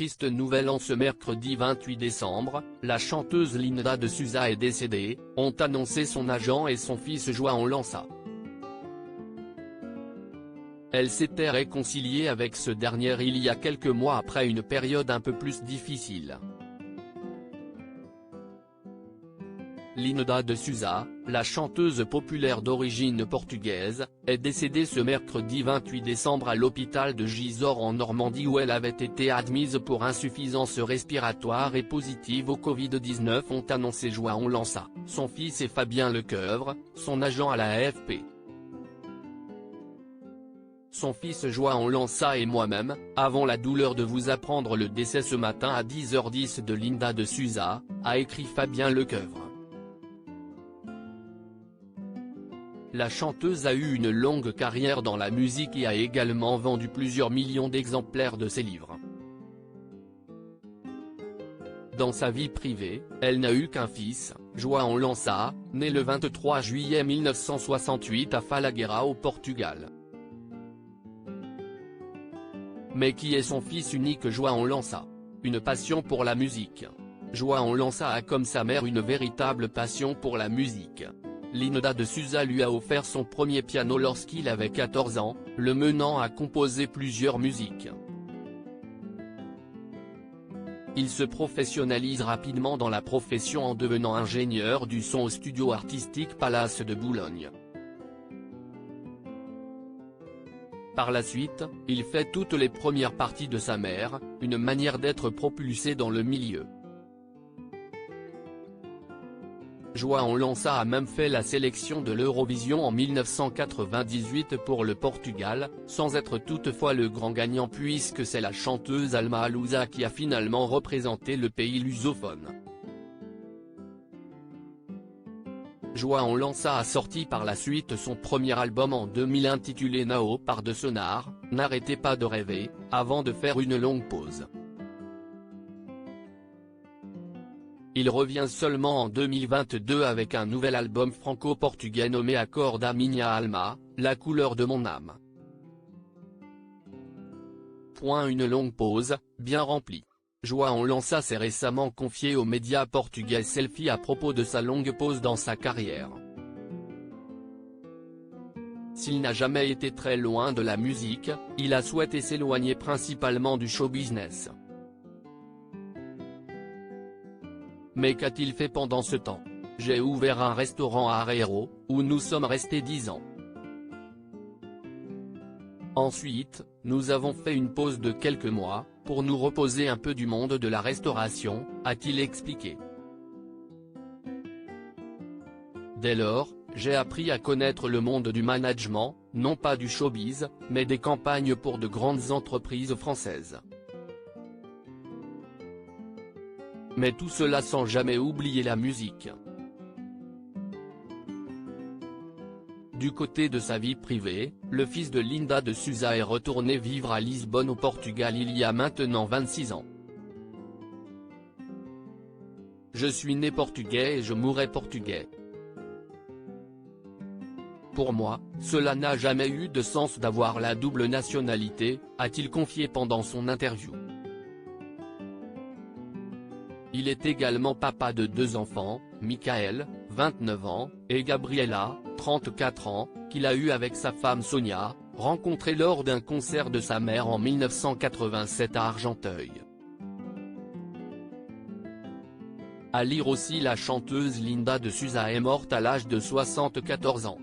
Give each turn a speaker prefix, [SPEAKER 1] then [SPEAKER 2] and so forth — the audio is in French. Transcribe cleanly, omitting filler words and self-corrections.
[SPEAKER 1] triste nouvelle en ce mercredi 28 décembre, la chanteuse Linda de Souza est décédée, ont annoncé son agent et son fils João Lança. Elle s'était réconciliée avec ce dernier il y a quelques mois après une période un peu plus difficile. Linda de Souza, la chanteuse populaire d'origine portugaise, est décédée ce mercredi 28 décembre à l'hôpital de Gisors en Normandie où elle avait été admise pour insuffisance respiratoire et positive au Covid-19 ont annoncé João Lança, son fils et Fabien Lecoeuvre, son agent à la AFP. Son fils João Lança et moi-même, avons la douleur de vous apprendre le décès ce matin à 10h10 de Linda de Souza, a écrit Fabien Lecoeuvre. La chanteuse a eu une longue carrière dans la musique et a également vendu plusieurs millions d'exemplaires de ses livres. Dans sa vie privée, elle n'a eu qu'un fils, João Lança, né le 23 juillet 1968 à Falagueira au Portugal. Mais qui est son fils unique João Lança? Une passion pour la musique. João Lança a comme sa mère une véritable passion pour la musique. Linda de Souza lui a offert son premier piano lorsqu'il avait 14 ans, le menant à composer plusieurs musiques. Il se professionnalise rapidement dans la profession en devenant ingénieur du son au studio artistique Palace de Boulogne. Par la suite, il fait toutes les premières parties de sa mère, une manière d'être propulsé dans le milieu. João Lança a même fait la sélection de l'Eurovision en 1998 pour le Portugal, sans être toutefois le grand gagnant puisque c'est la chanteuse Alma Alousa qui a finalement représenté le pays lusophone. João Lança a sorti par la suite son premier album en 2000 intitulé Nao par de Sonar, N'arrêtez pas de rêver, avant de faire une longue pause. Il revient seulement en 2022 avec un nouvel album franco-portugais nommé Acorda Minha Alma, la couleur de mon âme. Une longue pause, bien remplie. João Lança s'est récemment confié aux médias portugais Selfie à propos de sa longue pause dans sa carrière. S'il n'a jamais été très loin de la musique, il a souhaité s'éloigner principalement du show business. Mais qu'a-t-il fait pendant ce temps? J'ai ouvert un restaurant à Arreiro, où nous sommes restés 10 ans. Ensuite, nous avons fait une pause de quelques mois, pour nous reposer un peu du monde de la restauration, a-t-il expliqué. Dès lors, j'ai appris à connaître le monde du management, non pas du showbiz, mais des campagnes pour de grandes entreprises françaises. Mais tout cela sans jamais oublier la musique. Du côté de sa vie privée, le fils de Linda de Souza est retourné vivre à Lisbonne au Portugal il y a maintenant 26 ans. Je suis né portugais et je mourrai portugais. Pour moi, cela n'a jamais eu de sens d'avoir la double nationalité, a-t-il confié pendant son interview. Il est également papa de 2 enfants, Michael, 29 ans, et Gabriela, 34 ans, qu'il a eu avec sa femme Sonia, rencontrée lors d'un concert de sa mère en 1987 à Argenteuil. À lire aussi la chanteuse Linda de Souza est morte à l'âge de 74 ans.